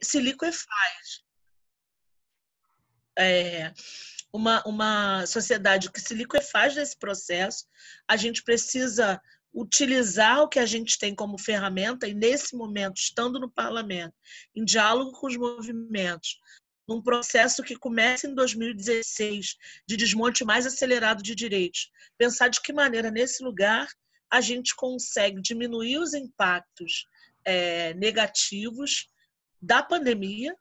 se liquefaz. Uma sociedade que se liquefaz nesse processo, a gente precisa utilizar o que a gente tem como ferramenta e, nesse momento, estando no parlamento, em diálogo com os movimentos, num processo que começa em 2016, de desmonte mais acelerado de direitos, pensar de que maneira, nesse lugar, a gente consegue diminuir os impactos negativos da pandemia,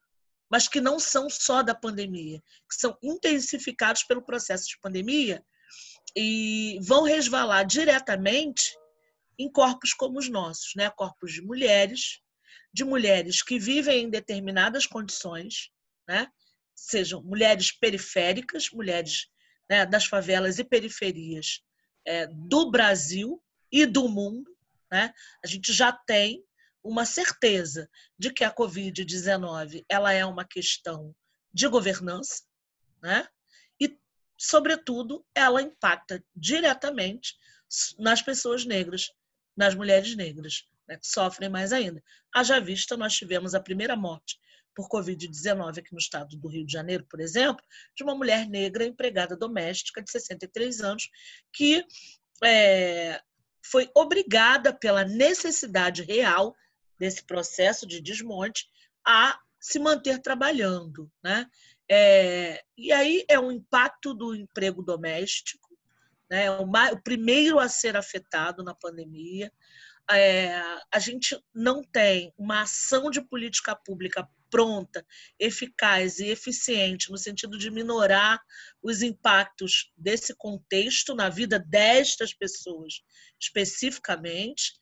mas que não são só da pandemia, que são intensificados pelo processo de pandemia e vão resvalar diretamente em corpos como os nossos, né? Corpos de mulheres que vivem em determinadas condições, né? Sejam mulheres periféricas, mulheres, né, das favelas e periferias do Brasil e do mundo, né? A gente já tem uma certeza de que a Covid-19 ela é uma questão de governança, né? E, sobretudo, ela impacta diretamente nas pessoas negras, nas mulheres negras, né, que sofrem mais ainda. Haja vista, nós tivemos a primeira morte por Covid-19 aqui no estado do Rio de Janeiro, por exemplo, de uma mulher negra empregada doméstica de 63 anos que foi obrigada pela necessidade real desse processo de desmonte a se manter trabalhando, né? E aí é um impacto do emprego doméstico, né? O primeiro a ser afetado na pandemia. A gente não tem uma ação de política pública pronta, eficaz e eficiente no sentido de minorar os impactos desse contexto na vida destas pessoas especificamente,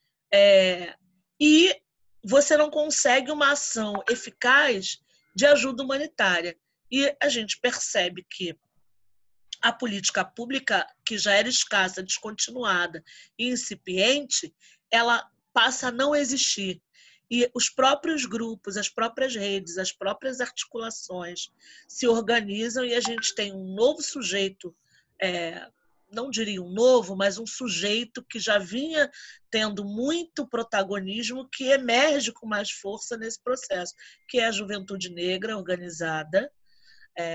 e você não consegue uma ação eficaz de ajuda humanitária. E a gente percebe que a política pública, que já era escassa, descontinuada e incipiente, ela passa a não existir. E os próprios grupos, as próprias redes, as próprias articulações se organizam e a gente tem um novo sujeito, não diria um novo, mas um sujeito que já vinha tendo muito protagonismo, que emerge com mais força nesse processo, que é a juventude negra organizada,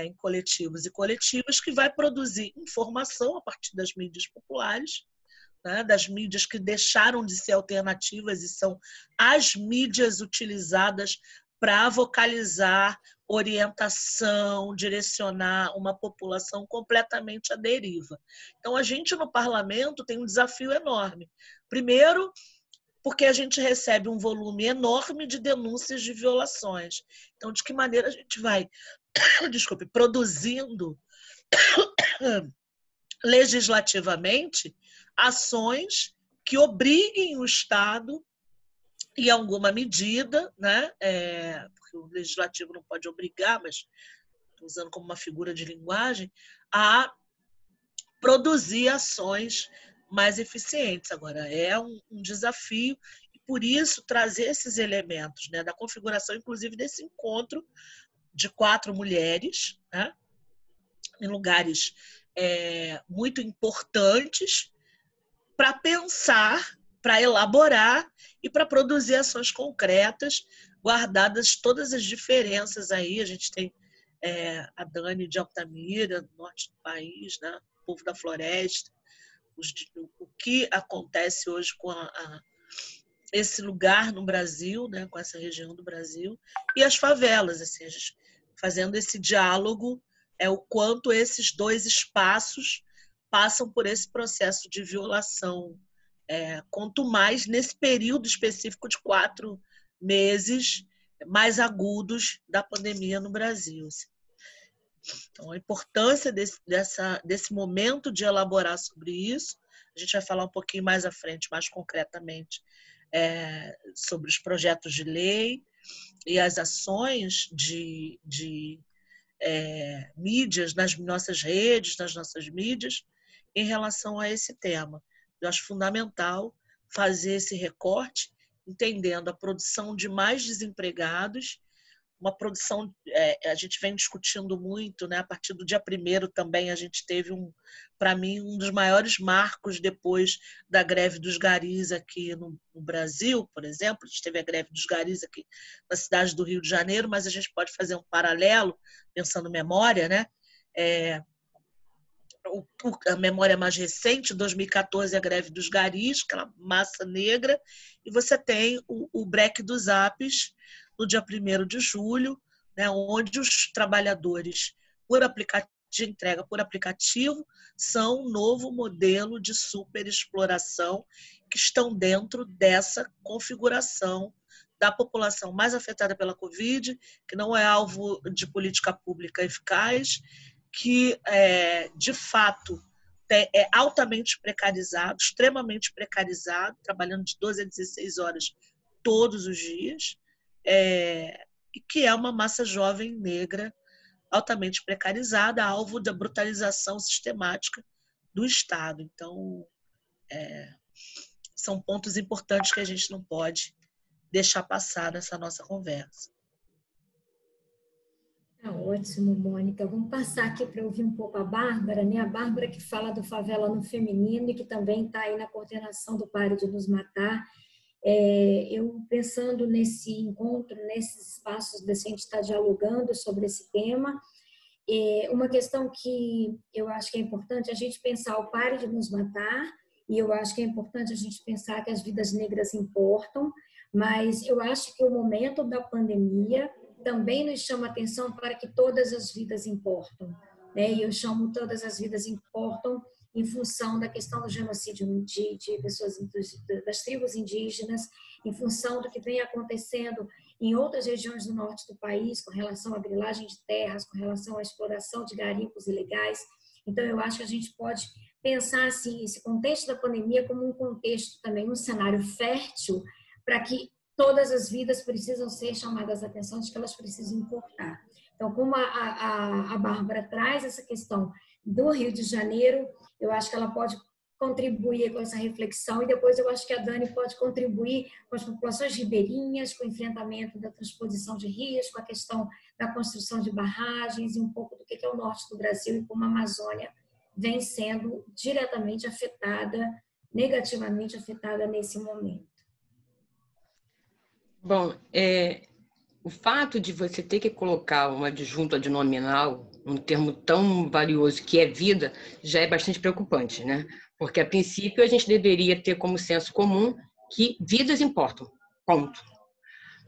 em coletivos e coletivas, que vai produzir informação a partir das mídias populares, né, das mídias que deixaram de ser alternativas e são as mídias utilizadas para vocalizar orientação, direcionar uma população completamente à deriva. Então, a gente no parlamento tem um desafio enorme. Primeiro, porque a gente recebe um volume enorme de denúncias de violações. Então, de que maneira a gente vai, produzindo legislativamente ações que obriguem o Estado, em alguma medida, né? Porque o legislativo não pode obrigar, mas estou usando como uma figura de linguagem, a produzir ações mais eficientes. Agora, é um desafio, e por isso trazer esses elementos, né, da configuração, inclusive, desse encontro de 4 mulheres, né, em lugares muito importantes, para pensar, para elaborar e para produzir ações concretas, guardadas todas as diferenças aí. A gente tem a Dani de Altamira, no norte do país, né? O povo da floresta, o que acontece hoje com esse lugar no Brasil, né? Com essa região do Brasil, e as favelas, assim, a gente fazendo esse diálogo, o quanto esses dois espaços passam por esse processo de violação, quanto mais nesse período específico de 4 meses mais agudos da pandemia no Brasil. Então, a importância desse momento de elaborar sobre isso, a gente vai falar um pouquinho mais à frente, mais concretamente, sobre os projetos de lei e as ações de mídias, nas nossas redes, nas nossas mídias, em relação a esse tema. Eu acho fundamental fazer esse recorte, entendendo a produção de mais desempregados, uma produção, a gente vem discutindo muito, né? A partir do dia 1º também a gente teve, para mim, um dos maiores marcos depois da greve dos garis aqui no Brasil, por exemplo. A gente teve a greve dos garis aqui na cidade do Rio de Janeiro, mas a gente pode fazer um paralelo, pensando memória, né? A memória mais recente, 2014, a greve dos garis, aquela massa negra, e você tem o break dos apps no dia 1º de julho, né, onde os trabalhadores de entrega por aplicativo são um novo modelo de superexploração que estão dentro dessa configuração da população mais afetada pela Covid, que não é alvo de política pública eficaz, que, de fato, é altamente precarizado, extremamente precarizado, trabalhando de 12 a 16 horas todos os dias, e que é uma massa jovem negra altamente precarizada, alvo da brutalização sistemática do Estado. Então, são pontos importantes que a gente não pode deixar passar nessa nossa conversa. Tá ótimo, Mônica. Vamos passar aqui para ouvir um pouco a Bárbara, né? A Bárbara que fala do Favela no Feminino e que também está aí na coordenação do Pare de Nos Matar. Eu pensando nesse encontro, nesses espaços que a gente está dialogando sobre esse tema, uma questão que eu acho que é importante a gente pensar o Pare de Nos Matar, e eu acho que é importante a gente pensar que as vidas negras importam, mas eu acho que o momento da pandemia também nos chama atenção para que todas as vidas importam, né? E eu chamo todas as vidas importam em função da questão do genocídio de pessoas das tribos indígenas, em função do que vem acontecendo em outras regiões do norte do país, com relação à grilagem de terras, com relação à exploração de garimpos ilegais. Então, eu acho que a gente pode pensar assim, esse contexto da pandemia como um contexto também, um cenário fértil para que todas as vidas precisam ser chamadas a atenção de que elas precisam importar. Então, como a Bárbara traz essa questão do Rio de Janeiro, eu acho que ela pode contribuir com essa reflexão, e depois eu acho que a Dani pode contribuir com as populações ribeirinhas, com o enfrentamento da transposição de rios, com a questão da construção de barragens e um pouco do que é o norte do Brasil e como a Amazônia vem sendo diretamente afetada, negativamente afetada nesse momento. Bom, o fato de você ter que colocar uma adjunta adnominal, um termo tão valioso que é vida, já é bastante preocupante, né? Porque, a princípio, a gente deveria ter como senso comum que vidas importam, ponto.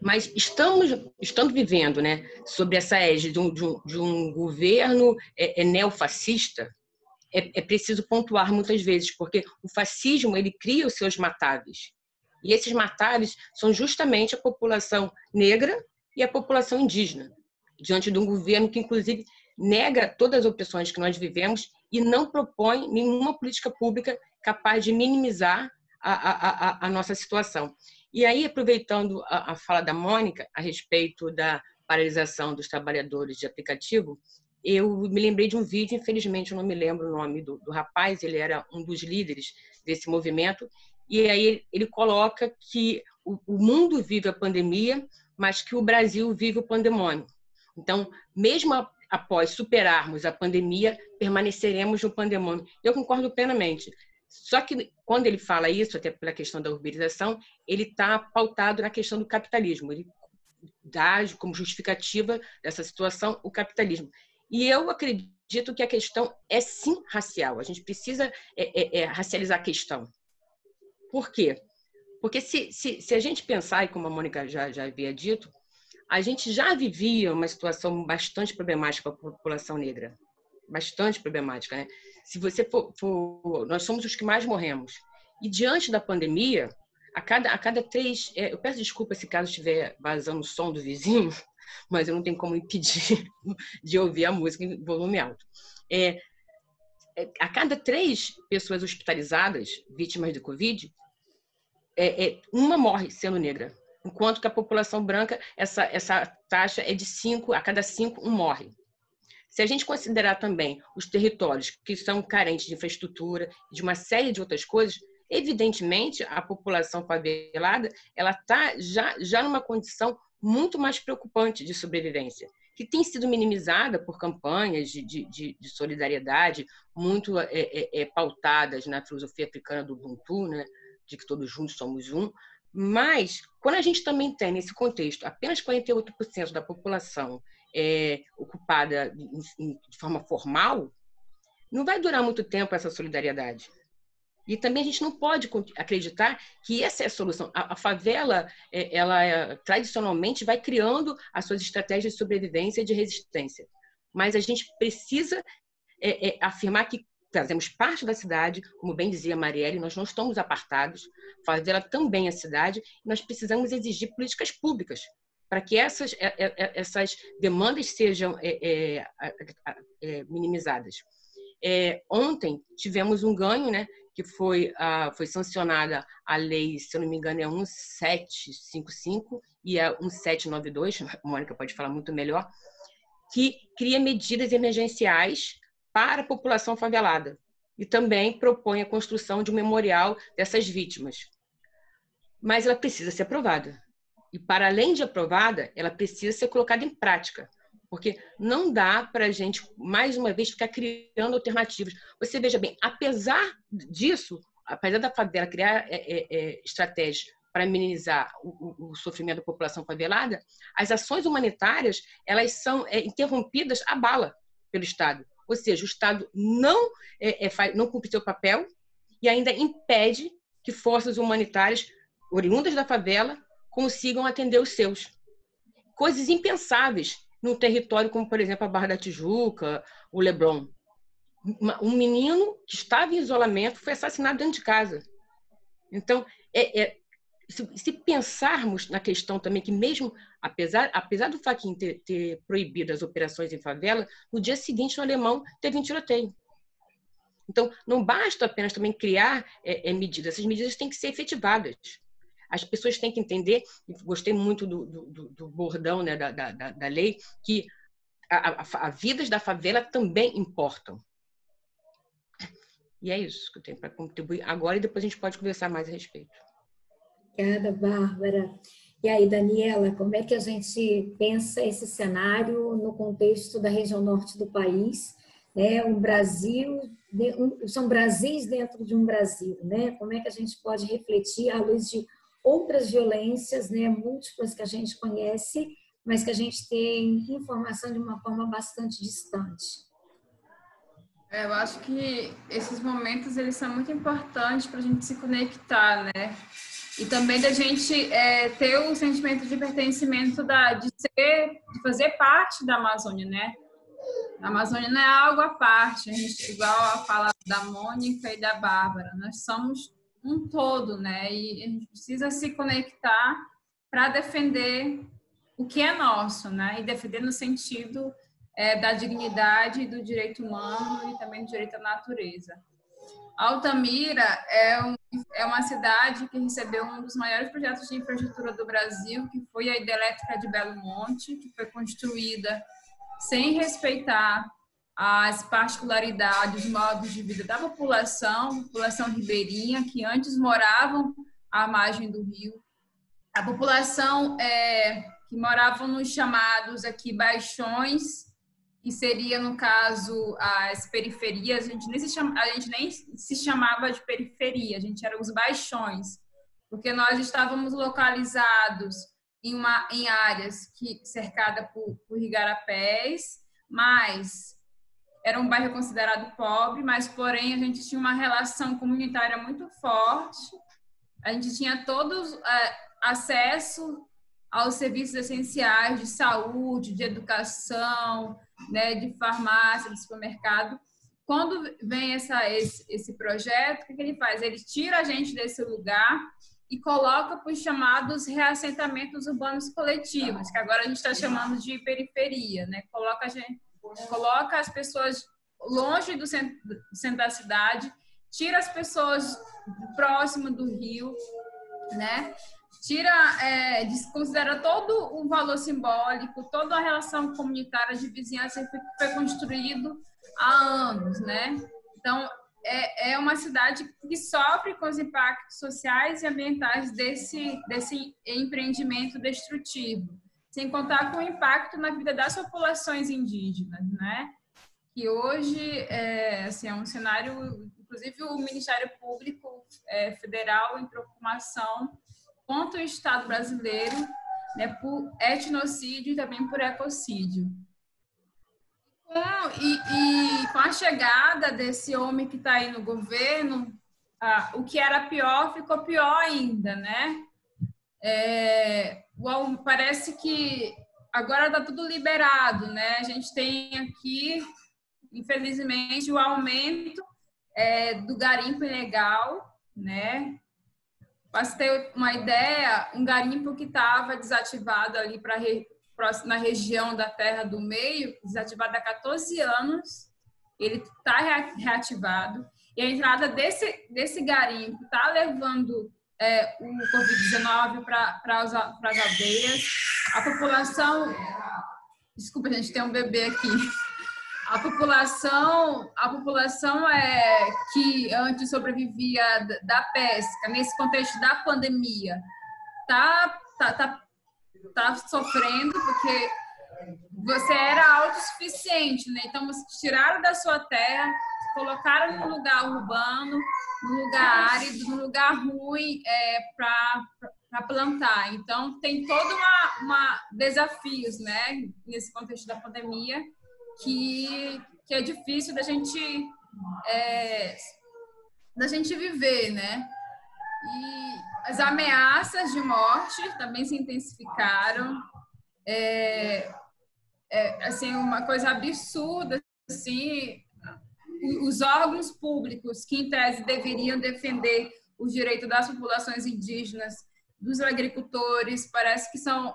Mas estando vivendo, né, sob essa égide de um governo neofascista, é preciso pontuar muitas vezes, porque o fascismo ele cria os seus matáveis. E esses matáveis são justamente a população negra e a população indígena, diante de um governo que, inclusive, nega todas as opções que nós vivemos e não propõe nenhuma política pública capaz de minimizar a nossa situação. E aí, aproveitando a fala da Mônica a respeito da paralisação dos trabalhadores de aplicativo, eu me lembrei de um vídeo, infelizmente eu não me lembro o nome do rapaz, ele era um dos líderes desse movimento, e aí ele coloca que o mundo vive a pandemia, mas que o Brasil vive o pandemônio. Então, mesmo após superarmos a pandemia, permaneceremos no pandemônio. Eu concordo plenamente. Só que, quando ele fala isso, até pela questão da urbanização, ele está pautado na questão do capitalismo. Ele dá como justificativa dessa situação o capitalismo. E eu acredito que a questão é, sim, racial. A gente precisa racializar a questão. Por quê? Porque se a gente pensar, e como a Mônica já havia dito, a gente já vivia uma situação bastante problemática para a população negra. Bastante problemática, né? Se você nós somos os que mais morremos. E diante da pandemia, a cada 3... eu peço desculpa se caso estiver vazando o som do vizinho, mas eu não tenho como impedir de ouvir a música em volume alto. A cada 3 pessoas hospitalizadas, vítimas de Covid, uma morre sendo negra. Enquanto que a população branca, essa taxa é de 5, a cada 5, um morre. Se a gente considerar também os territórios que são carentes de infraestrutura, de uma série de outras coisas, evidentemente, a população favelada ela está já numa condição muito mais preocupante de sobrevivência, que tem sido minimizada por campanhas de solidariedade muito pautadas na filosofia africana do Ubuntu, né? De que todos juntos somos um. Mas, quando a gente também tem, nesse contexto, apenas 48% da população ocupada de forma formal, não vai durar muito tempo essa solidariedade. E também a gente não pode acreditar que essa é a solução. A favela, ela tradicionalmente vai criando as suas estratégias de sobrevivência e de resistência. Mas a gente precisa afirmar que fazemos parte da cidade, como bem dizia a Marielle, nós não estamos apartados. A favela também é cidade, e nós precisamos exigir políticas públicas para que essas demandas sejam minimizadas. Ontem tivemos um ganho, né, que foi sancionada a lei, se eu não me engano, é 1755 e é 1792, a Mônica pode falar muito melhor, que cria medidas emergenciais para a população favelada e também propõe a construção de um memorial dessas vítimas. Mas ela precisa ser aprovada. E, para além de aprovada, ela precisa ser colocada em prática. Porque não dá para a gente, mais uma vez, ficar criando alternativas. Você veja bem, apesar disso, apesar da favela criar estratégias para minimizar o sofrimento da população favelada, as ações humanitárias elas são interrompidas à bala pelo Estado. Ou seja, o Estado não cumpre seu papel e ainda impede que forças humanitárias oriundas da favela consigam atender os seus. Coisas impensáveis num território como, por exemplo, a Barra da Tijuca, o Leblon. Um menino que estava em isolamento foi assassinado dentro de casa. Então, se pensarmos na questão também que mesmo, apesar do Fachin ter proibido as operações em favela, no dia seguinte, no Alemão, teve um tiroteio. Então, não basta apenas também criar medidas, essas medidas têm que ser efetivadas. As pessoas têm que entender, e gostei muito do bordão, né, da lei, que as vidas da favela também importam. E é isso que eu tenho para contribuir agora, e depois a gente pode conversar mais a respeito. Obrigada, Bárbara. E aí, Daniela, como é que a gente pensa esse cenário no contexto da região norte do país? Um Brasil, são Brasis dentro de um Brasil, né? Como é que a gente pode refletir à luz de outras violências, né, múltiplas que a gente conhece, mas que a gente tem informação de uma forma bastante distante? Eu acho que esses momentos eles são muito importantes para a gente se conectar, né? E também da gente ter o sentimento de pertencimento, de fazer parte da Amazônia, né? A Amazônia não é algo à parte, igual a fala da Mônica e da Bárbara, nós somos um todo, né? E a gente precisa se conectar para defender o que é nosso, né? E defender no sentido da dignidade, do direito humano e também do direito à natureza. Altamira é uma cidade que recebeu um dos maiores projetos de infraestrutura do Brasil, que foi a hidrelétrica de Belo Monte, que foi construída sem respeitar as particularidades, os modos de vida da população ribeirinha, que antes moravam à margem do rio. A população que moravam nos chamados aqui baixões, que seria, no caso, as periferias, a gente nem se chamava de periferia, a gente era os baixões, porque nós estávamos localizados em áreas cercadas por igarapés, mas era um bairro considerado pobre, mas, porém, a gente tinha uma relação comunitária muito forte, a gente tinha todos acesso aos serviços essenciais de saúde, de educação, né, de farmácia, de supermercado. Quando vem esse projeto, o que ele faz? Ele tira a gente desse lugar e coloca para os chamados reassentamentos urbanos coletivos, que agora a gente está chamando de periferia, né? Coloca as pessoas longe do centro da cidade, tira as pessoas próximo do rio, né? Desconsidera todo o valor simbólico, toda a relação comunitária de vizinhança que foi construído há anos, né? Então, é uma cidade que sofre com os impactos sociais e ambientais desse empreendimento destrutivo. sem contar com o impacto na vida das populações indígenas, né? Que hoje assim, é um cenário, inclusive o Ministério Público Federal entrou com uma ação contra o Estado brasileiro, né, por etnocídio e também por ecocídio. E com a chegada desse homem que está aí no governo, o que era pior ficou pior ainda, né? Parece que agora está tudo liberado, né? A gente tem aqui, infelizmente, o aumento do garimpo ilegal, né? Para você ter uma ideia, um garimpo que estava desativado ali na região da Terra do Meio, desativado há 14 anos, ele está reativado. E a entrada desse garimpo está levando o Covid-19 para as aldeias. A população... Desculpa, gente, tem um bebê aqui. A população que antes sobrevivia da pesca, nesse contexto da pandemia, tá sofrendo, porque você era autossuficiente, né? Então, você tiraram da sua terra, colocaram no lugar urbano, no lugar árido, no lugar ruim para plantar. Então, tem todo uma desafios, né? Nesse contexto da pandemia, que é difícil da gente viver, né? E as ameaças de morte também se intensificaram. Assim, uma coisa absurda, assim, os órgãos públicos que, em tese, deveriam defender os direitos das populações indígenas, dos agricultores, parece que são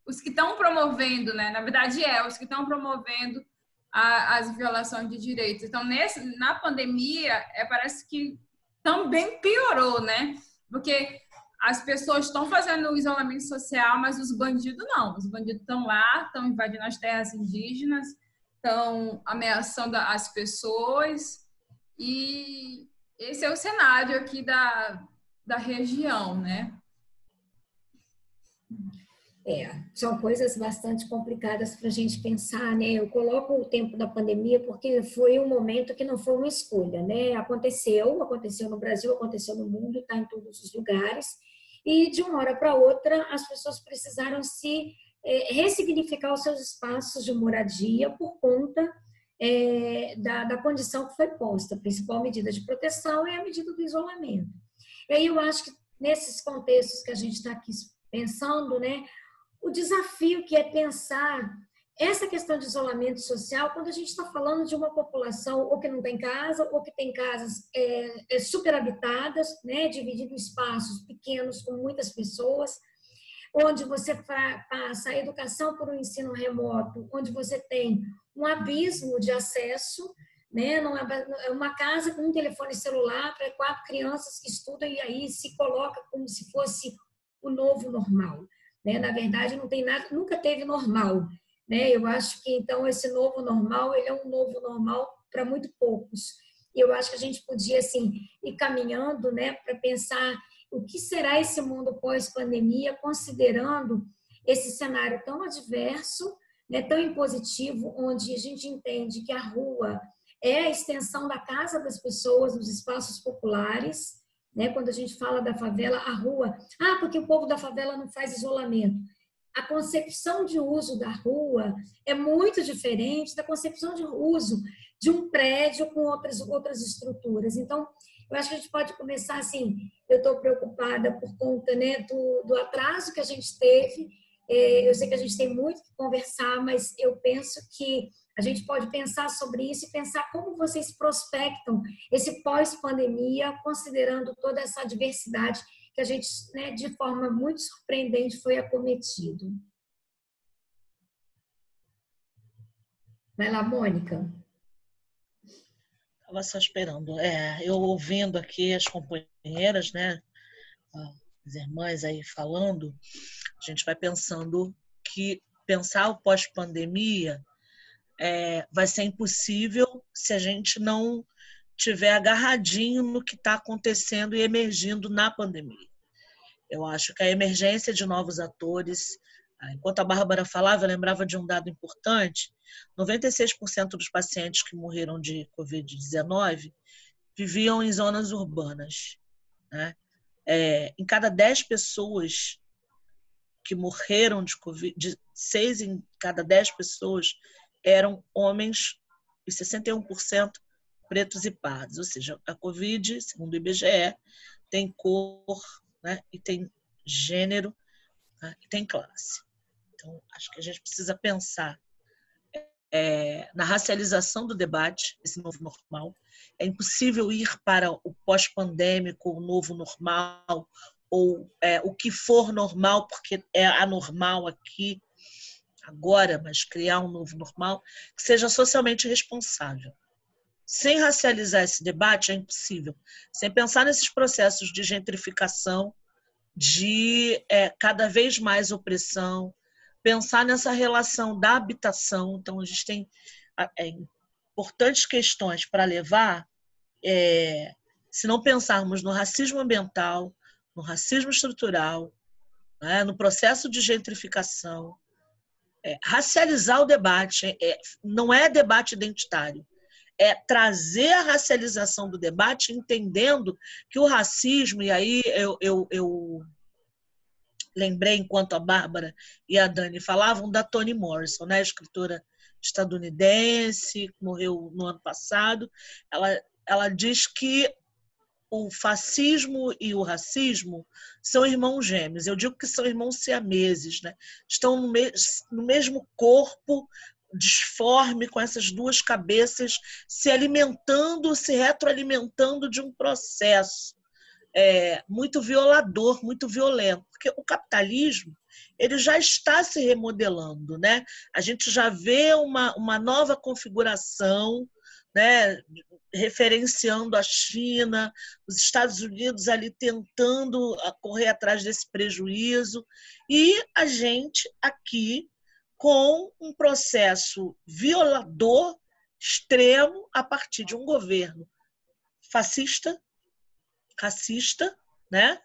os que estão promovendo, né? Na verdade, os que estão promovendo as violações de direitos. Então, na pandemia, parece que também piorou, né? Porque as pessoas estão fazendo o isolamento social, mas os bandidos não. Os bandidos estão lá, estão invadindo as terras indígenas, estão ameaçando as pessoas. E esse é o cenário aqui da região, né? São coisas bastante complicadas para a gente pensar, né? Eu coloco o tempo da pandemia porque foi um momento que não foi uma escolha, né? Aconteceu no Brasil, aconteceu no mundo, está em todos os lugares, e de uma hora para outra as pessoas precisaram ressignificar os seus espaços de moradia por conta da condição que foi posta. A principal medida de proteção é a medida do isolamento. E aí eu acho que nesses contextos que a gente está aqui pensando, né? O desafio que é pensar essa questão de isolamento social quando a gente está falando de uma população ou que não tem casa, ou que tem casas superhabitadas, né, dividindo espaços pequenos com muitas pessoas, onde você passa a educação por um ensino remoto, onde você tem um abismo de acesso, né, uma casa com um telefone celular para 4 crianças que estudam e aí se coloca como se fosse o novo normal. Né? Na verdade, não tem nada, nunca teve normal. Né? Eu acho que, então, esse novo normal, ele é um novo normal para muito poucos. E eu acho que a gente podia, assim, ir caminhando, né, para pensar o que será esse mundo pós-pandemia, considerando esse cenário tão adverso, né, tão impositivo, onde a gente entende que a rua é a extensão da casa das pessoas, nos espaços populares, né? Quando a gente fala da favela, a rua, porque o povo da favela não faz isolamento. A concepção de uso da rua é muito diferente da concepção de uso de um prédio com outras estruturas. Então, eu acho que a gente pode começar assim, eu estou preocupada por conta, né, do atraso que a gente teve. Eu sei que a gente tem muito que conversar, mas eu penso que a gente pode pensar sobre isso e pensar como vocês prospectam esse pós-pandemia, considerando toda essa diversidade que a gente, né, de forma muito surpreendente, foi acometido. Vai lá, Mônica. Estava só esperando. Eu ouvindo aqui as companheiras, né, as irmãs aí falando, a gente vai pensando que pensar o pós-pandemia vai ser impossível se a gente não tiver agarradinho no que está acontecendo e emergindo na pandemia. Eu acho que a emergência de novos atores, enquanto a Bárbara falava, eu lembrava de um dado importante: 96% dos pacientes que morreram de Covid-19 viviam em zonas urbanas, né? Em cada 10 pessoas que morreram de Covid, 6 em cada 10 pessoas eram homens e 61% pretos e pardos. Ou seja, a Covid, segundo o IBGE, tem cor, né, e tem gênero, né, e tem classe. Então, acho que a gente precisa pensar na racialização do debate, esse novo normal. É impossível ir para o pós-pandêmico, o novo normal, ou o que for normal, porque é anormal aqui, agora, mas criar um novo normal que seja socialmente responsável. Sem racializar esse debate é impossível. Sem pensar nesses processos de gentrificação, de cada vez mais opressão, pensar nessa relação da habitação. Então, a gente tem importantes questões para levar, se não pensarmos no racismo ambiental, no racismo estrutural, né, no processo de gentrificação. Racializar o debate não é debate identitário, é trazer a racialização do debate, entendendo que o racismo, e aí eu lembrei, enquanto a Bárbara e a Dani falavam, da Toni Morrison, né, escritora estadunidense, morreu no ano passado. Ela diz que o fascismo e o racismo são irmãos gêmeos. Eu digo que são irmãos siameses, né? Estão no mesmo corpo, disforme, com essas duas cabeças, se alimentando, se retroalimentando de um processo muito violador, muito violento. Porque o capitalismo ele já está se remodelando, né? A gente já vê uma nova configuração, né, referenciando a China, os Estados Unidos ali tentando correr atrás desse prejuízo, e a gente aqui com um processo violador extremo a partir de um governo fascista, racista, né?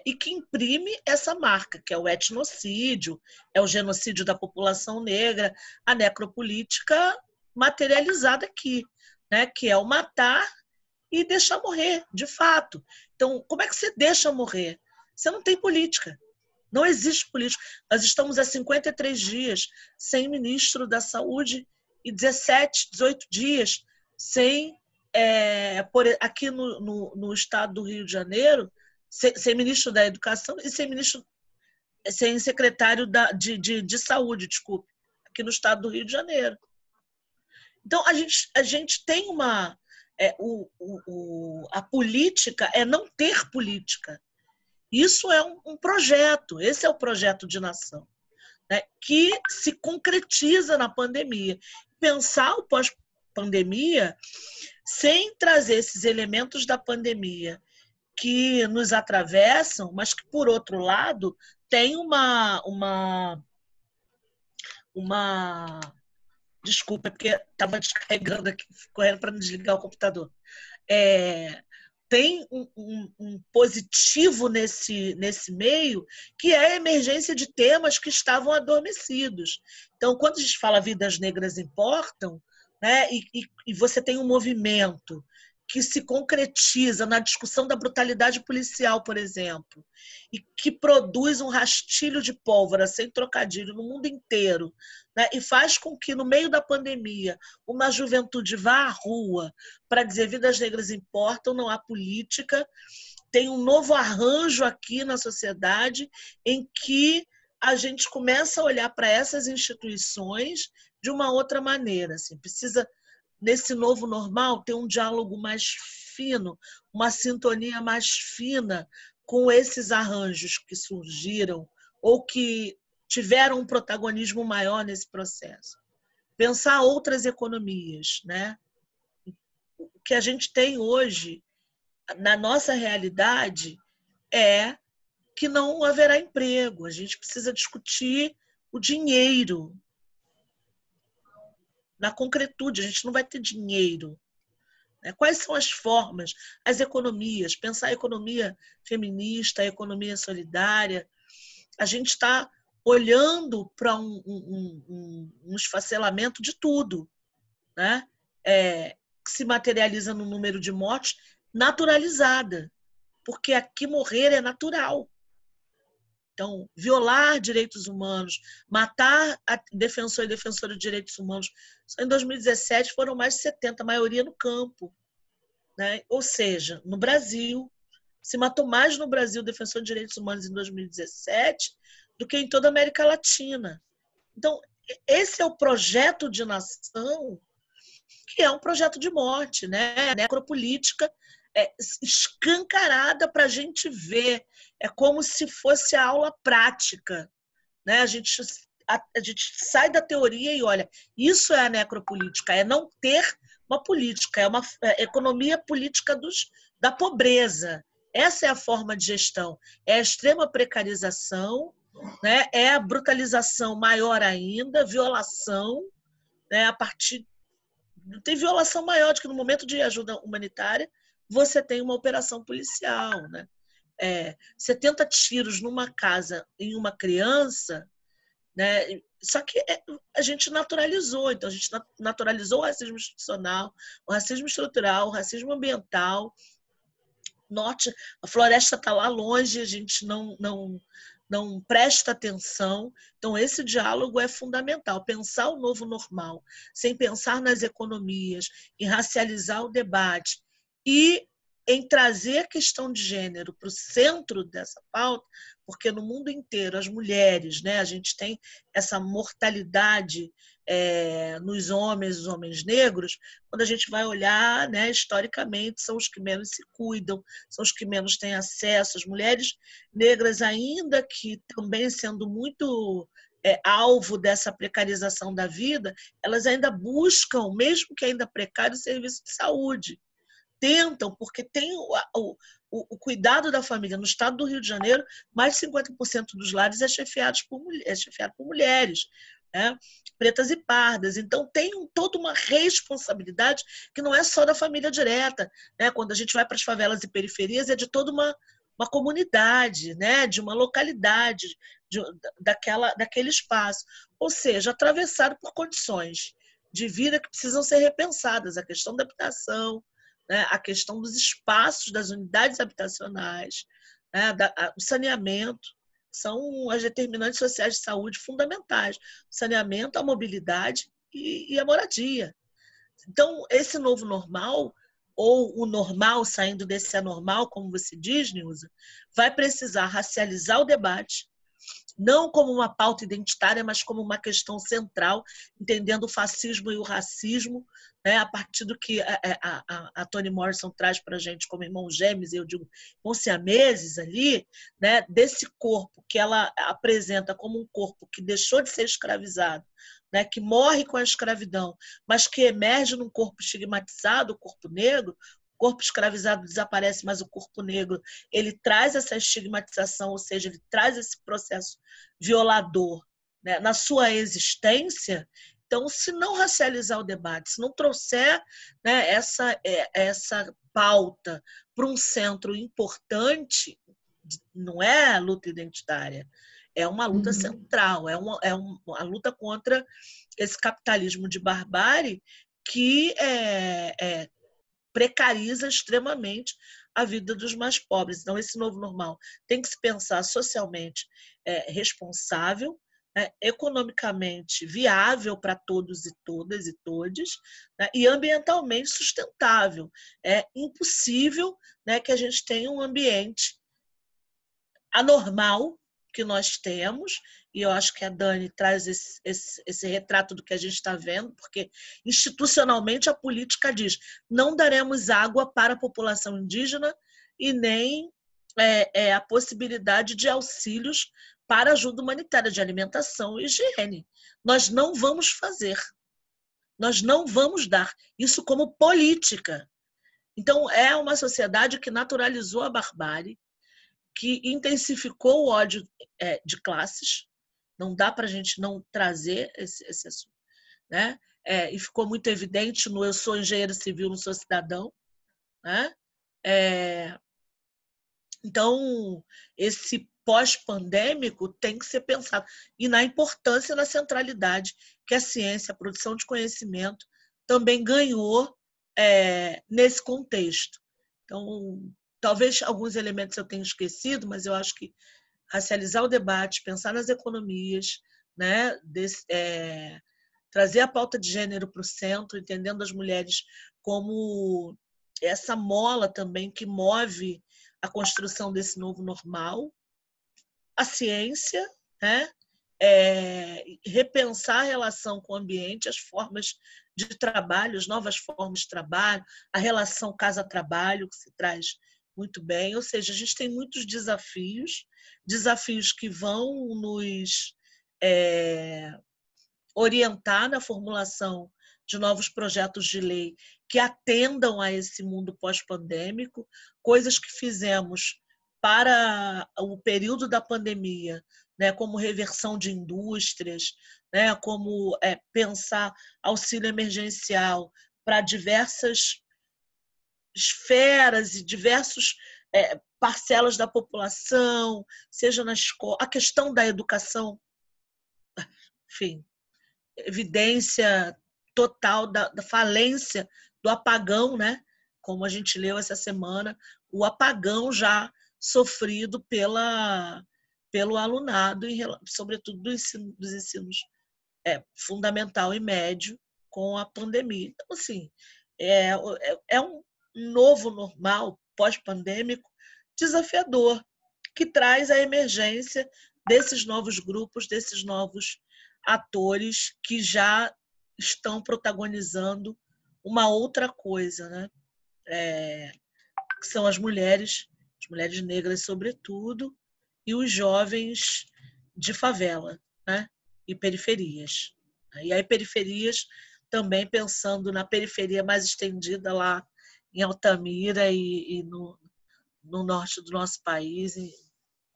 E que imprime essa marca, que é o etnocídio, é o genocídio da população negra, a necropolítica materializada aqui, né? Que é o matar e deixar morrer, de fato. Então, como é que você deixa morrer? Você não tem política. Não existe política. Nós estamos há 53 dias sem ministro da Saúde e 17, 18 dias sem, aqui no estado do Rio de Janeiro, sem ministro da Educação e sem secretário de Saúde, desculpe, aqui no estado do Rio de Janeiro. Então, a gente tem a política é não ter política. Isso é um projeto, esse é o projeto de nação, né, que se concretiza na pandemia. Pensar o pós-pandemia sem trazer esses elementos da pandemia que nos atravessam, mas que, por outro lado, tem uma desculpa, porque estava descarregando aqui, correndo para não desligar o computador. Tem um positivo nesse meio, que é a emergência de temas que estavam adormecidos. Então, quando a gente fala vidas negras importam, né, e você tem um movimento que se concretiza na discussão da brutalidade policial, por exemplo, e que produz um rastilho de pólvora, sem trocadilho, no mundo inteiro, né? E faz com que, no meio da pandemia, uma juventude vá à rua para dizer vidas negras importam, não há política, tem um novo arranjo aqui na sociedade em que a gente começa a olhar para essas instituições de uma outra maneira. Assim, precisa, nesse novo normal, ter um diálogo mais fino, uma sintonia mais fina com esses arranjos que surgiram ou que tiveram um protagonismo maior nesse processo. Pensar outras economias, né? O que a gente tem hoje, na nossa realidade, é que não haverá emprego. A gente precisa discutir o dinheiro. Na concretude, a gente não vai ter dinheiro. né? Quais são as formas, as economias, pensar a economia feminista, a economia solidária. A gente está olhando para um esfacelamento de tudo, né? Que se materializa no número de mortes naturalizada, porque aqui morrer é natural. Então, violar direitos humanos, matar a defensor e defensora de direitos humanos. Só em 2017 foram mais de 70, a maioria no campo, né? Ou seja, no Brasil, se matou mais no Brasil defensor de direitos humanos em 2017 do que em toda a América Latina. Então, esse é o projeto de nação, que é um projeto de morte, né? Necropolítica escancarada para a gente ver. É como se fosse a aula prática, né? A gente sai da teoria e olha, isso é a necropolítica, é não ter uma política, é uma economia política da pobreza. Essa é a forma de gestão. É a extrema precarização, né? É a brutalização maior ainda, violação, né? A partir não tem violação maior do que no momento de ajuda humanitária você tem uma operação policial, né? 70 tiros numa casa em uma criança, né? Só que a gente naturalizou, então a gente naturalizou o racismo institucional, o racismo estrutural, o racismo ambiental. Norte, a floresta está lá longe, a gente não presta atenção. Então, esse diálogo é fundamental. Pensar o novo normal, sem pensar nas economias, em racializar o debate e em trazer a questão de gênero para o centro dessa pauta, porque no mundo inteiro as mulheres, né, a gente tem essa mortalidade nos homens, os homens negros, quando a gente vai olhar, né, historicamente, são os que menos se cuidam, são os que menos têm acesso. As mulheres negras, ainda que também sendo muito alvo dessa precarização da vida, elas ainda buscam, mesmo que ainda precário, serviço de saúde. Tentam, porque tem o cuidado da família. No estado do Rio de Janeiro, mais de 50% dos lares é chefiado por mulheres, né? Pretas e pardas. Então, tem toda uma responsabilidade que não é só da família direta, né? Quando a gente vai para as favelas e periferias, é de toda uma comunidade, né? De uma localidade, daquele espaço. Ou seja, atravessado por condições de vida que precisam ser repensadas. A questão da habitação, né? A questão dos espaços, das unidades habitacionais, né? O saneamento, são as determinantes sociais de saúde fundamentais. O saneamento, a mobilidade e a moradia. Então, esse novo normal, ou o normal saindo desse anormal, como você diz, Nilza, vai precisar racializar o debate, não como uma pauta identitária, mas como uma questão central, entendendo o fascismo e o racismo, né, a partir do que a Toni Morrison traz para a gente como irmãos gêmeos, eu digo, irmãos siameses ali, né, desse corpo que ela apresenta como um corpo que deixou de ser escravizado, né, que morre com a escravidão, mas que emerge num corpo estigmatizado, o corpo negro. O corpo escravizado desaparece, mas o corpo negro ele traz essa estigmatização, ou seja, ele traz esse processo violador, né, na sua existência. Então, se não racializar o debate, se não trouxer, né, essa pauta para um centro importante, não é a luta identitária, é uma luta central, é uma luta contra esse capitalismo de barbárie que precariza extremamente a vida dos mais pobres. Então, esse novo normal tem que se pensar socialmente responsável, economicamente viável para todos e todas e todes, né, e ambientalmente sustentável. É impossível, né, que a gente tenha um ambiente anormal que nós temos, e eu acho que a Dani traz esse retrato do que a gente está vendo, porque institucionalmente a política diz: não daremos água para a população indígena e nem a possibilidade de auxílios para ajuda humanitária, de alimentação e higiene. Nós não vamos fazer. Nós não vamos dar isso como política. Então, é uma sociedade que naturalizou a barbárie, que intensificou o ódio de classes. Não dá para a gente não trazer esse assunto, né? e ficou muito evidente no eu sou engenheiro civil, não sou cidadão, né? Então, esse pós-pandêmico tem que ser pensado. E na importância, na centralidade que a ciência, a produção de conhecimento também ganhou nesse contexto. Então, talvez alguns elementos eu tenha esquecido, mas eu acho que racializar o debate, pensar nas economias, né, trazer a pauta de gênero para o centro, entendendo as mulheres como essa mola também que move a construção desse novo normal, a ciência, né, repensar a relação com o ambiente, as formas de trabalho, as novas formas de trabalho, a relação casa-trabalho, que se traz muito bem. Ou seja, a gente tem muitos desafios que vão nos orientar na formulação de novos projetos de lei que atendam a esse mundo pós-pandêmico, coisas que fizemos para o período da pandemia, né, como reversão de indústrias, né, como pensar auxílio emergencial para diversas esferas e diversas parcelas da população, seja na escola, a questão da educação, enfim, evidência total da falência do apagão, né? Como a gente leu essa semana, o apagão já sofrido pelo alunado, sobretudo dos ensinos fundamental e médio, com a pandemia. Então, assim, é um novo normal pós-pandêmico desafiador, que traz a emergência desses novos grupos, desses novos atores que já estão protagonizando uma outra coisa, né? Que são as mulheres negras, sobretudo, e os jovens de favela, né? E periferias. E aí, periferias, também pensando na periferia mais estendida lá em Altamira e no norte do nosso país, em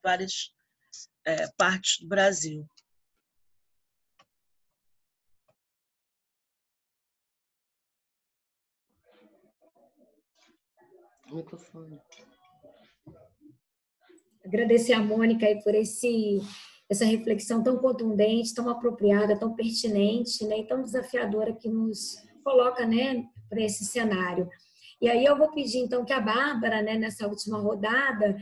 várias partes do Brasil. Microfone. Agradecer a Mônica aí por essa reflexão tão contundente, tão apropriada, tão pertinente, né, e tão desafiadora que nos coloca, né, para esse cenário. E aí eu vou pedir, então, que a Bárbara, né, nessa última rodada,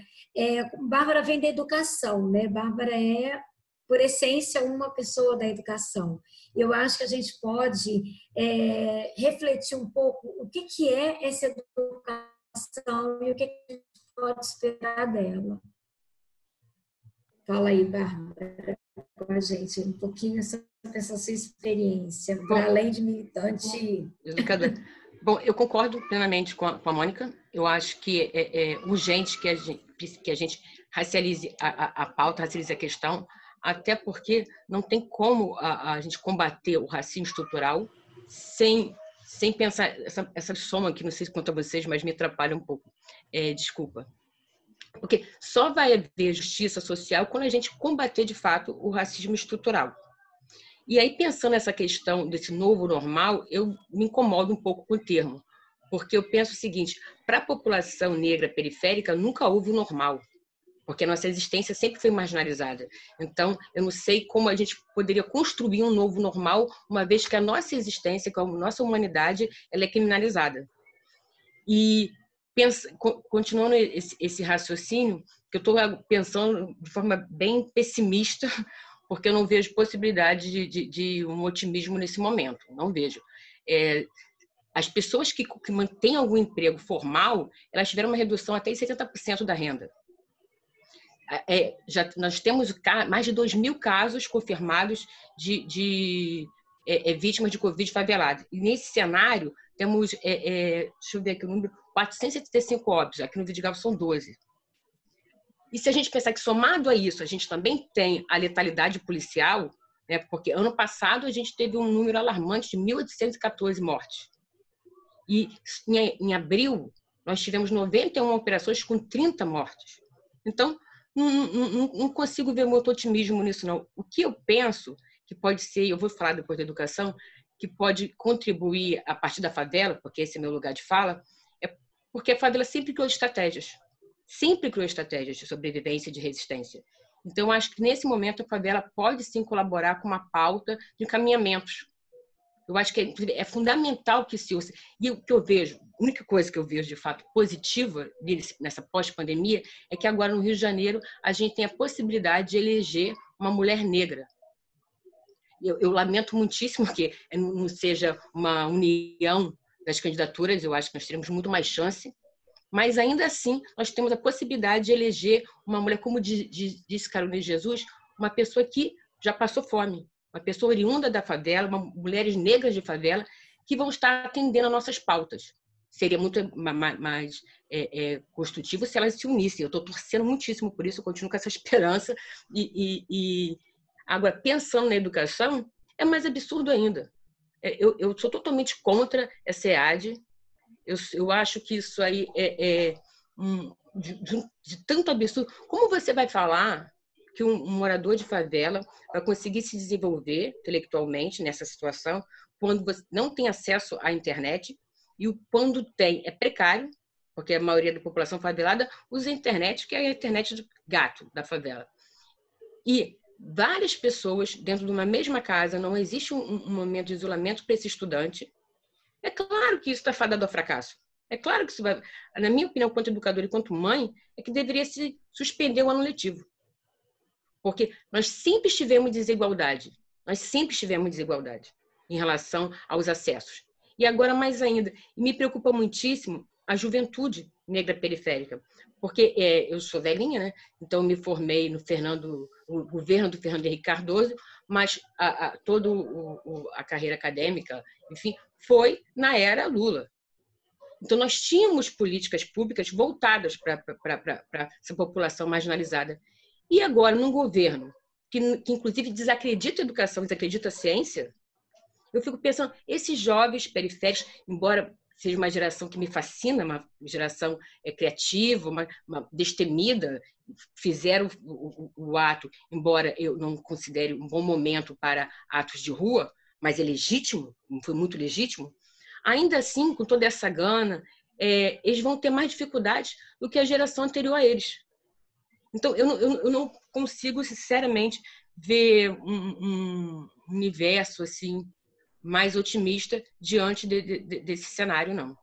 Bárbara vem da educação, né? Bárbara é, por essência, uma pessoa da educação. Eu acho que a gente pode refletir um pouco o que é essa educação e o que a gente pode esperar dela. Fala aí, Bárbara, com a gente um pouquinho essa sua experiência, para além de militante. Educadora. Bom, eu concordo plenamente com a Mônica. Eu acho que é urgente que a gente racialize a pauta, racialize a questão, até porque não tem como a gente combater o racismo estrutural sem pensar essa soma que não sei quanto a vocês, mas me atrapalha um pouco. Desculpa. Porque só vai haver justiça social quando a gente combater, de fato, o racismo estrutural. E aí, pensando nessa questão desse novo normal, eu me incomodo um pouco com o termo, porque eu penso o seguinte, para a população negra periférica nunca houve o normal, porque a nossa existência sempre foi marginalizada. Então, eu não sei como a gente poderia construir um novo normal, uma vez que a nossa existência, que a nossa humanidade, ela é criminalizada. E continuando esse raciocínio, que eu estou pensando de forma bem pessimista, porque eu não vejo possibilidade de um otimismo nesse momento, não vejo. As pessoas que mantêm algum emprego formal, elas tiveram uma redução até de 70% da renda. Nós temos mais de 2.000 casos confirmados de vítimas de Covid favelado. E nesse cenário, temos, deixa eu ver aqui o número, 475 óbitos, aqui no Vidigal são 12. E se a gente pensar que, somado a isso, a gente também tem a letalidade policial, né, porque ano passado a gente teve um número alarmante de 1.814 mortes. E em abril, nós tivemos 91 operações com 30 mortes. Então, não consigo ver muito otimismo nisso, não. O que eu penso que pode ser, eu vou falar depois da educação, que pode contribuir a partir da favela, porque esse é meu lugar de fala, é porque a favela sempre criou estratégias de sobrevivência e de resistência. Então, eu acho que nesse momento a favela pode sim colaborar com uma pauta de encaminhamentos. Eu acho que é fundamental que se use. E o que eu vejo, a única coisa que eu vejo de fato positiva nessa pós-pandemia é que agora no Rio de Janeiro a gente tem a possibilidade de eleger uma mulher negra. Eu lamento muitíssimo que não seja uma união das candidaturas, eu acho que nós teremos muito mais chance, mas ainda assim nós temos a possibilidade de eleger uma mulher, como disse Carolina de Jesus, uma pessoa que já passou fome, uma pessoa oriunda da favela, mulheres negras de favela, que vão estar atendendo as nossas pautas. Seria muito mais construtivo se elas se unissem. Eu estou torcendo muitíssimo por isso, eu continuo com essa esperança. Agora, pensando na educação, é mais absurdo ainda. Eu sou totalmente contra essa EAD. Eu acho que isso aí de tanto absurdo. Como você vai falar que um morador de favela vai conseguir se desenvolver intelectualmente nessa situação quando você não tem acesso à internet e quando tem é precário, porque a maioria da população favelada usa a internet, que é a internet do gato da favela. E várias pessoas dentro de uma mesma casa, não existe um momento de isolamento para esse estudante. É claro que isso está fadado ao fracasso. É claro que isso vai, na minha opinião, quanto educadora e quanto mãe, é que deveria se suspender o ano letivo. Porque nós sempre tivemos desigualdade. Nós sempre tivemos desigualdade em relação aos acessos. E agora mais ainda. E me preocupa muitíssimo a juventude negra periférica. Porque eu sou velhinha, né? Então eu me formei no governo do Fernando Henrique Cardoso, mas toda a carreira acadêmica, enfim, foi na era Lula. Então nós tínhamos políticas públicas voltadas para essa população marginalizada. E agora, num governo que inclusive desacredita a educação, desacredita a ciência, eu fico pensando, esses jovens periféricos, embora seja uma geração que me fascina, uma geração criativa, uma destemida, fizeram o ato, embora eu não considere um bom momento para atos de rua, mas é legítimo, foi muito legítimo, ainda assim, com toda essa gana, eles vão ter mais dificuldades do que a geração anterior a eles. Então, eu não consigo, sinceramente, ver um universo assim mais otimista diante desse cenário, não.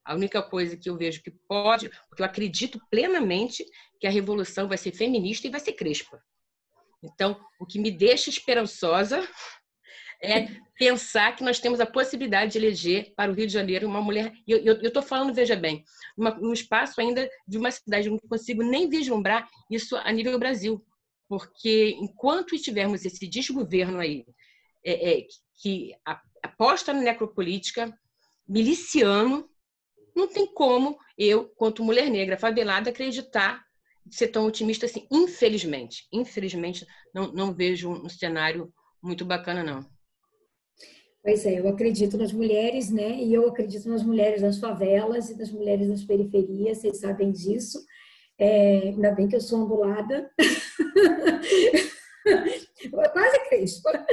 A única coisa que eu vejo que pode, porque eu acredito plenamente que a revolução vai ser feminista e vai ser crespa. Então, o que me deixa esperançosa é pensar que nós temos a possibilidade de eleger para o Rio de Janeiro uma mulher. Eu estou falando, veja bem, num espaço ainda de uma cidade, eu não consigo nem vislumbrar isso a nível Brasil, porque enquanto estivermos esse desgoverno aí, que aposta na necropolítica, miliciano, não tem como eu, quanto mulher negra favelada, acreditar, ser tão otimista assim. Infelizmente, não vejo um cenário muito bacana, não. Pois é, eu acredito nas mulheres, né? E eu acredito nas mulheres das favelas e das mulheres das periferias, vocês sabem disso. Ainda bem que eu sou ondulada. Quase crespa.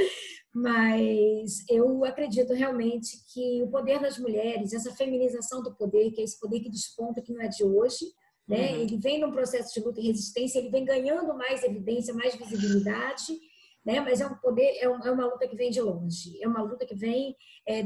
Mas eu acredito realmente que o poder das mulheres, essa feminização do poder, que é esse poder que desponta, que não é de hoje, né? Ele vem num processo de luta e resistência, ele vem ganhando mais evidência, mais visibilidade, né? Mas é um poder, é uma luta que vem de longe, é uma luta que vem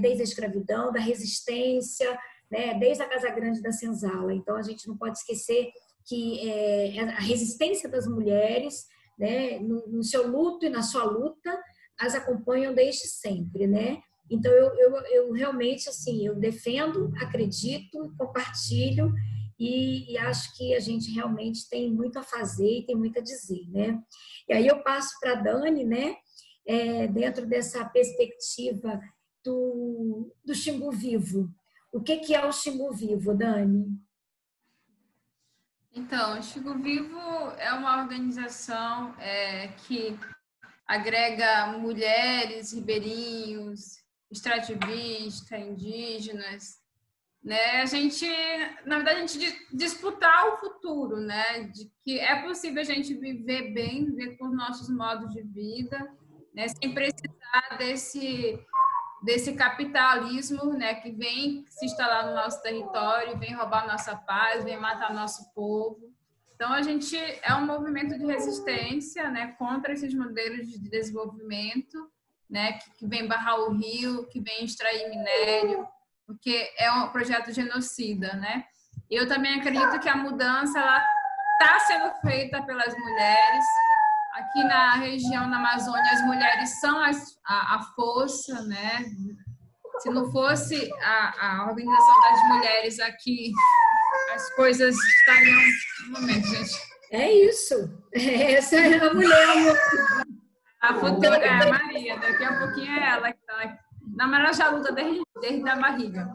desde a escravidão, da resistência, né? Desde a Casa Grande da Senzala. Então a gente não pode esquecer que a resistência das mulheres, né? No seu luto e na sua luta, as acompanham desde sempre, né? Então eu realmente assim, eu defendo, acredito, compartilho e acho que a gente realmente tem muito a fazer e tem muito a dizer, né? E aí eu passo para a Dani, né? Dentro dessa perspectiva do Xingu Vivo. O que é o Xingu Vivo, Dani? Então, o Xingu Vivo é uma organização que agrega mulheres, ribeirinhos, extrativistas, indígenas, né? Na verdade, a gente disputar o futuro, né? De que é possível a gente viver bem, viver com os nossos modos de vida, né? Sem precisar desse capitalismo, né, que vem se instalar no nosso território, vem roubar nossa paz, vem matar nosso povo. Então, a gente é um movimento de resistência, né, contra esses modelos de desenvolvimento, né, que vem barrar o rio, que vem extrair minério, porque é um projeto genocida, né? Eu também acredito que a mudança está sendo feita pelas mulheres. Aqui na região da Amazônia, as mulheres são a força, né? Se não fosse a organização das mulheres aqui, as coisas estariam... Um momento, gente. É isso. Essa é a mulher, amor. A futura é a Maria. Daqui a pouquinho é ela que está... Na verdade, já luta desde a barriga.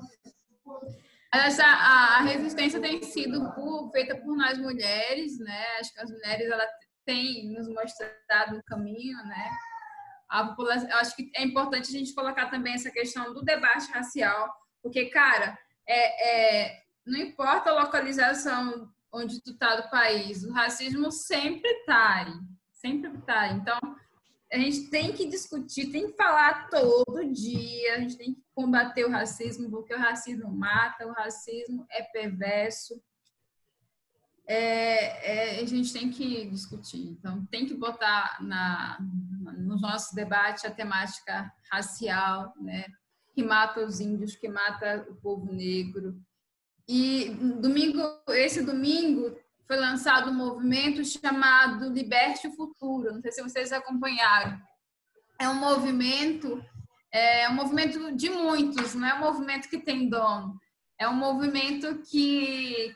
A resistência tem sido feita por nós mulheres, né? Acho que as mulheres têm nos mostrado um caminho, né? A população, eu acho que é importante a gente colocar também essa questão do debate racial, porque, cara, não importa a localização onde tu tá do país, o racismo sempre tá aí, sempre tá aí. Então, a gente tem que discutir, tem que falar todo dia, a gente tem que combater o racismo, porque o racismo mata, o racismo é perverso. A gente tem que discutir, então tem que botar no nosso debate a temática racial, né? Que mata os índios, que mata o povo negro. E esse domingo foi lançado um movimento chamado Liberte o Futuro. Não sei se vocês acompanharam. É um movimento de muitos, não é um movimento que tem dono. É um movimento que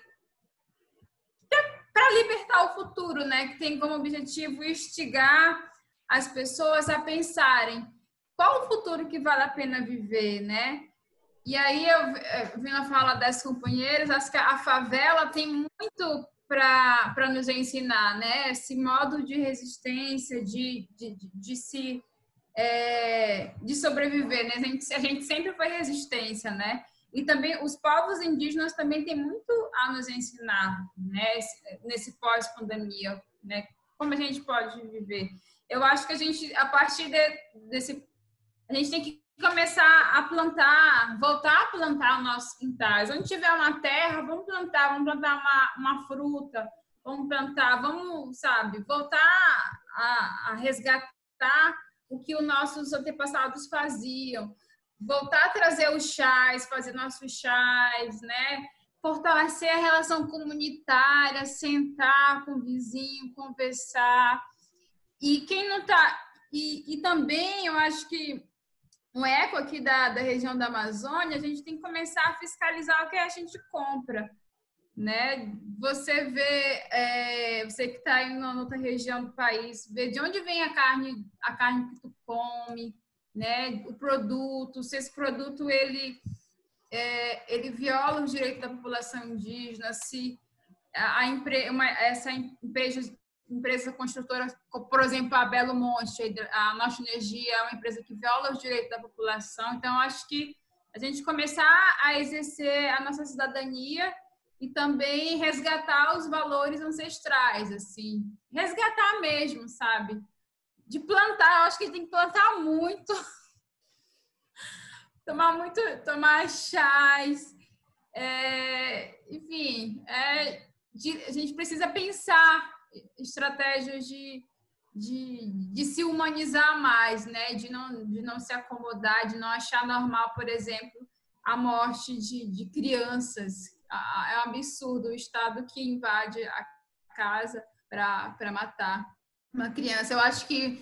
para libertar o futuro, né? Que tem como objetivo instigar as pessoas a pensarem qual o futuro que vale a pena viver, né? E aí eu vi na fala das companheiras, acho que a favela tem muito para nos ensinar, né? Esse modo de resistência, de sobreviver, né? A gente sempre foi resistência, né? E também os povos indígenas também têm muito a nos ensinar, né? Nesse pós-pandemia, né? Como a gente pode viver. Eu acho que a gente, a partir desse... A gente tem que começar a plantar, voltar a plantar os nossos quintais. Onde tiver uma terra, vamos plantar uma fruta, vamos, sabe, voltar a resgatar o que os nossos antepassados faziam, voltar a trazer os chás, fazer nossos chás, né? Fortalecer a relação comunitária, sentar com o vizinho, conversar. E quem não tá... E também, eu acho que um eco aqui da região da Amazônia, a gente tem que começar a fiscalizar o que a gente compra, né? Você vê, você que está em outra região do país, vê de onde vem a carne que tu come, né? O produto, se esse produto ele viola os direitos da população indígena, se essa empresa construtora, por exemplo, a Belo Monte, a Nossa Energia é uma empresa que viola os direitos da população. Então, acho que a gente começar a exercer a nossa cidadania e também resgatar os valores ancestrais, assim, resgatar mesmo, sabe? De plantar, eu acho que a gente tem que plantar muito, tomar chás, enfim, a gente precisa pensar estratégias de se humanizar mais, né? De não se acomodar, de não achar normal, por exemplo, a morte de crianças. É um absurdo o Estado que invade a casa para matar uma criança. Eu acho que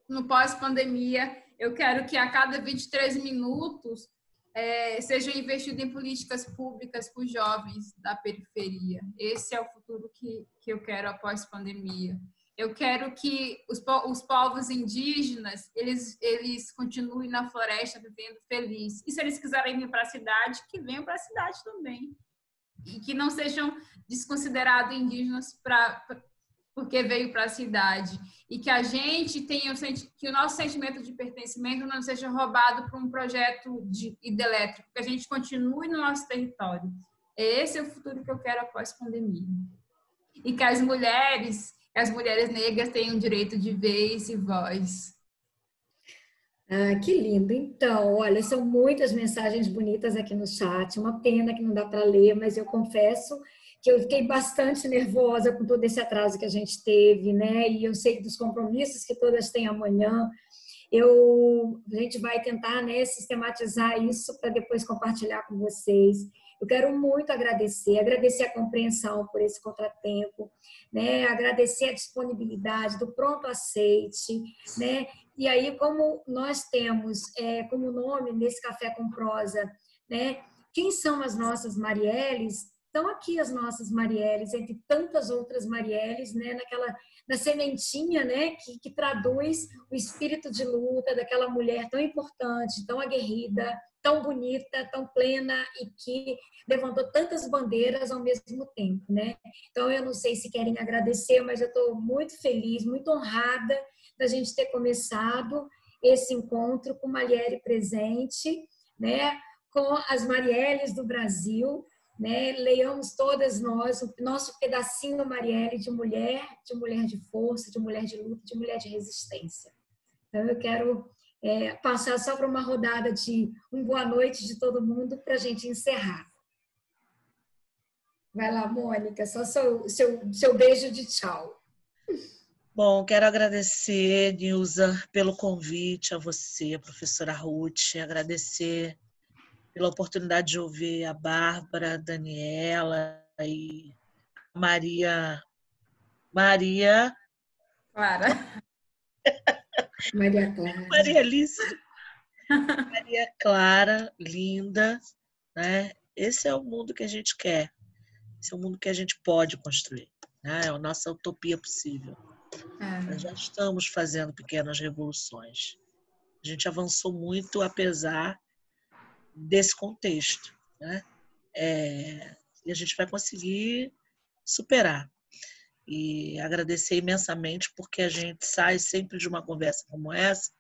no pós-pandemia, eu quero que a cada 23 minutos sejam investidos em políticas públicas para os jovens da periferia. Esse é o futuro que eu quero após pandemia. Eu quero que os povos indígenas, eles continuem na floresta vivendo feliz. E se eles quiserem vir para a cidade, que venham para a cidade também. E que não sejam desconsiderados indígenas porque veio para a cidade. E que a gente tenha que o nosso sentimento de pertencimento não seja roubado por um projeto hidrelétrico, que a gente continue no nosso território. Esse é o futuro que eu quero após pandemia. E que as mulheres negras tenham direito de vez e voz. Ah, que lindo. Então, olha, são muitas mensagens bonitas aqui no chat. Uma pena que não dá para ler, mas eu confesso que eu fiquei bastante nervosa com todo esse atraso que a gente teve, né? E eu sei dos compromissos que todas têm amanhã. A gente vai tentar, né, sistematizar isso para depois compartilhar com vocês. Eu quero muito agradecer a compreensão por esse contratempo, né? Agradecer a disponibilidade do pronto aceite, né? E aí, como nós temos como nome nesse Café com Prosa, né? Quem são as nossas Marielles? Estão aqui as nossas Marielles, entre tantas outras Marielles, né? Na sementinha, né? Que traduz o espírito de luta daquela mulher tão importante, tão aguerrida, tão bonita, tão plena e que levantou tantas bandeiras ao mesmo tempo, né? Então, eu não sei se querem agradecer, mas eu estou muito feliz, muito honrada da gente ter começado esse encontro com Marielle presente, né? Com as Marielles do Brasil, né? Leiamos todas nós o nosso pedacinho, Marielle, de mulher de força, de mulher de luta, de mulher de resistência. Então, eu quero passar só para uma rodada de boa noite de todo mundo para a gente encerrar. Vai lá, Mônica, só seu beijo de tchau. Bom, quero agradecer, Nilza, pelo convite, a você, a professora Ruth, agradecer pela oportunidade de ouvir a Bárbara, a Daniela e a Maria Clara. Maria Clara. Maria Alice. Maria Clara, linda, né? Esse é o mundo que a gente quer. Esse é o mundo que a gente pode construir, né? É a nossa utopia possível. Nós já estamos fazendo pequenas revoluções. A gente avançou muito apesar desse contexto, né? E a gente vai conseguir superar. E agradecer imensamente porque a gente sai sempre de uma conversa como essa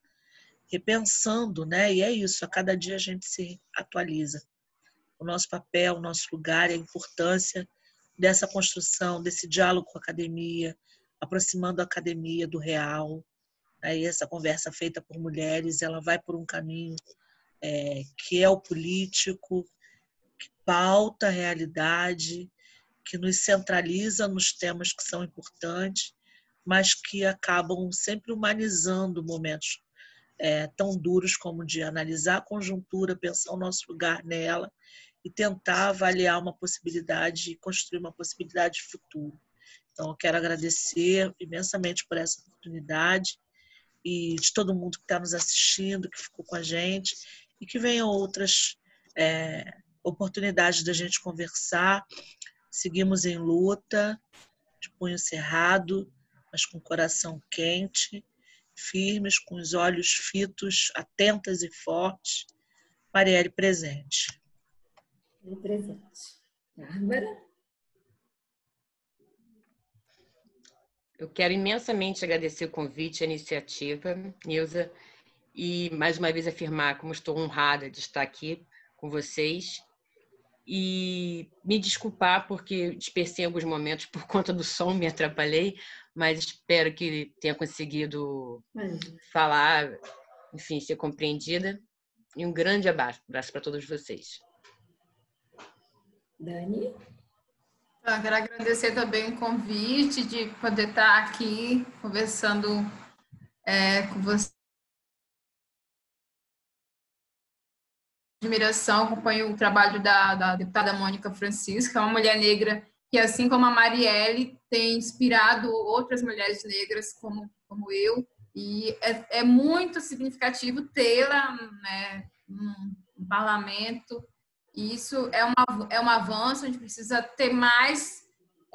repensando, né? E é isso, a cada dia a gente se atualiza. O nosso papel, o nosso lugar e a importância dessa construção, desse diálogo com a academia, aproximando a academia do real. Aí essa conversa feita por mulheres, ela vai por um caminho que é o político, que pauta a realidade, que nos centraliza nos temas que são importantes, mas que acabam sempre humanizando momentos tão duros como de analisar a conjuntura, pensar o nosso lugar nela e tentar avaliar uma possibilidade e construir uma possibilidade de futuro. Então, eu quero agradecer imensamente por essa oportunidade e de todo mundo que está nos assistindo, que ficou com a gente, e que venham outras oportunidades da gente conversar. Seguimos em luta, de punho cerrado, mas com o coração quente, firmes, com os olhos fitos, atentas e fortes. Marielle presente. Presente. Bárbara? Eu quero imensamente agradecer o convite, a iniciativa, Nilza, e mais uma vez afirmar como estou honrada de estar aqui com vocês e me desculpar porque dispersei em alguns momentos por conta do som, me atrapalhei, mas espero que tenha conseguido falar, enfim, ser compreendida. E um grande abraço para todos vocês. Dani? Eu quero agradecer também o convite de poder estar aqui conversando com você. Admiração, acompanho o trabalho da deputada Mônica Francisco, que é uma mulher negra que, assim como a Marielle, tem inspirado outras mulheres negras como eu, e é muito significativo tê-la, né, no parlamento. E isso é um avanço, a gente precisa ter mais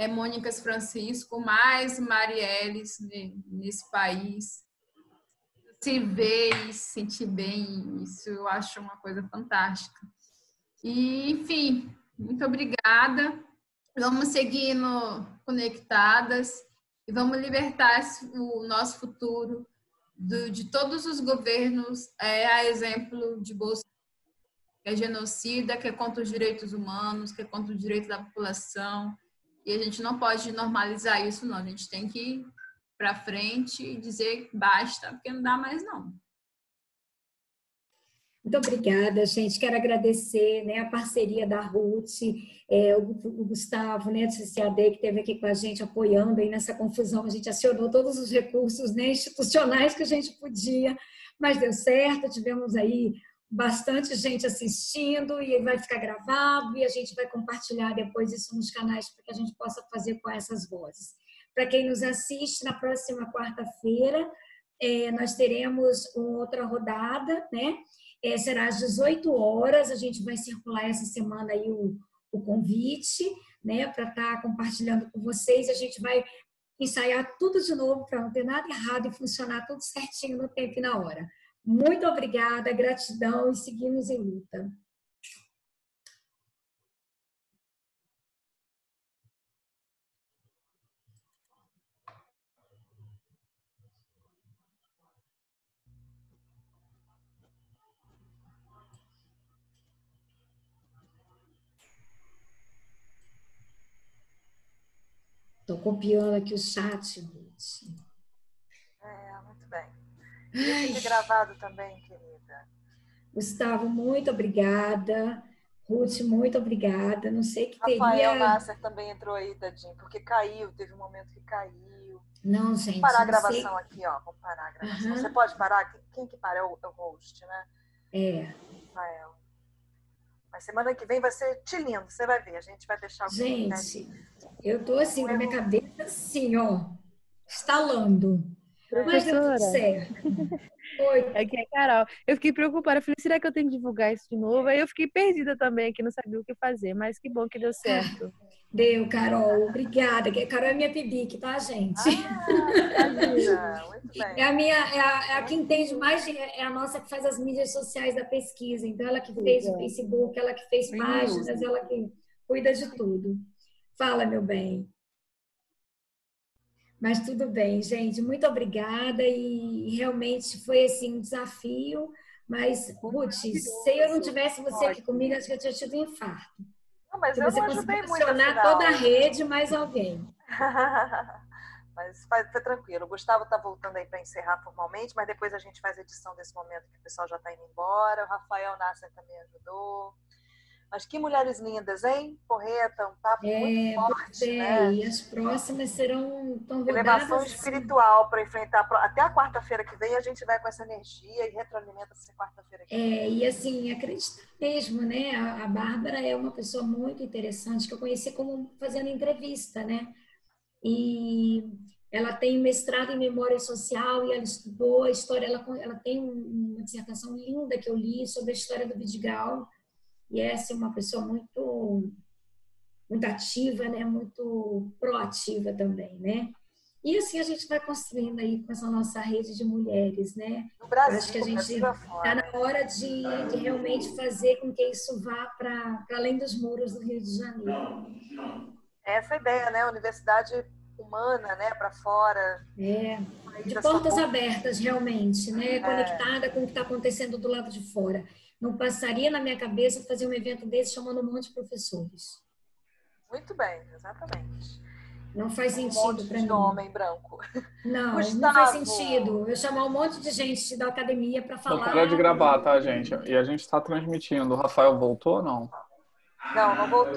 Mônicas Francisco, mais Marielles nesse país. Se ver e se sentir bem, isso eu acho uma coisa fantástica. E, enfim, muito obrigada. Vamos seguindo conectadas e vamos libertar o nosso futuro de todos os governos, a exemplo de Bolsonaro, que é genocida, que é contra os direitos humanos, que é contra o direito da população. E a gente não pode normalizar isso, não. A gente tem que ir para frente e dizer basta, porque não dá mais, não. Muito obrigada, gente. Quero agradecer, né, a parceria da Ruth, o Gustavo, né, do CCAD, que esteve aqui com a gente apoiando aí nessa confusão. A gente acionou todos os recursos, né, institucionais que a gente podia, mas deu certo. Tivemos aí bastante gente assistindo e vai ficar gravado e a gente vai compartilhar depois isso nos canais para que a gente possa fazer com essas vozes. Para quem nos assiste, na próxima quarta-feira, nós teremos outra rodada, né? Será às 18 horas, a gente vai circular essa semana aí o convite, né, para estar compartilhando com vocês. A gente vai ensaiar tudo de novo para não ter nada errado e funcionar tudo certinho no tempo e na hora. Muito obrigada, gratidão e seguimos em luta. Estou copiando aqui o chat, Ruth. Muito bem. E fique gravado também, querida. Gustavo, muito obrigada. Ruth, muito obrigada. Não sei que teria... Rafael Nasser também entrou aí, tadinho, porque caiu, teve um momento que caiu. Não, gente. Vamos parar a gravação aqui, ó. Vamos parar a gravação. Você pode parar? Quem que para? É o host, né? Rafael. Mas semana que vem vai ser lindo, você vai ver. A gente vai deixar o Gente, eu tô assim, com a minha cabeça assim, ó, estalando. Mas deu tudo certo. Oi. Aqui é a Carol. Eu fiquei preocupada. Eu falei, será que eu tenho que divulgar isso de novo? Aí eu fiquei perdida também aqui, não sabia o que fazer. Mas que bom que deu certo. Deu, Carol. Obrigada. Carol é minha pibique, tá, gente? Muito bem. É a que entende mais, é a nossa que faz as mídias sociais da pesquisa. Então, ela que fez o Facebook, ela que fez páginas, ela que cuida de tudo. Fala, meu bem. Mas tudo bem, gente. Muito obrigada e realmente foi assim um desafio. Mas, Ruth, se eu não tivesse você aqui comigo, acho que eu tinha tido um infarto. Não, mas eu não ajudei muito a funcionar toda a rede, mais alguém. Mas foi tranquilo. O Gustavo está voltando aí para encerrar formalmente, mas depois a gente faz a edição desse momento que o pessoal já está indo embora. O Rafael Nasser também ajudou. Mas que mulheres lindas, hein? Porreta, um papo muito forte, né? E as próximas serão tão rodadas. Elevação espiritual para enfrentar. Até a quarta-feira que vem a gente vai com essa energia e retroalimenta essa quarta-feira que vem. E assim, acreditar mesmo, né? A Bárbara é uma pessoa muito interessante que eu conheci como fazendo entrevista, né? E ela tem mestrado em memória social e ela estudou a história, ela tem uma dissertação linda que eu li sobre a história do Vidigal. E é assim, uma pessoa muito ativa, né? Muito proativa também, né? E assim a gente vai construindo aí com essa nossa rede de mulheres, né? No Brasil, acho que a gente está na hora de realmente fazer com que isso vá para além dos muros do Rio de Janeiro. Essa é a ideia, né? Universidade humana, né? Para fora. De portas abertas, realmente, né? Conectada com o que está acontecendo do lado de fora. Não passaria na minha cabeça fazer um evento desse chamando um monte de professores. Muito bem, exatamente. Não faz sentido para mim. Um homem branco. Não, não faz sentido. Eu chamar um monte de gente da academia para falar. Não para de gravar, tá, gente? E a gente está transmitindo. O Rafael voltou ou não? Não voltou.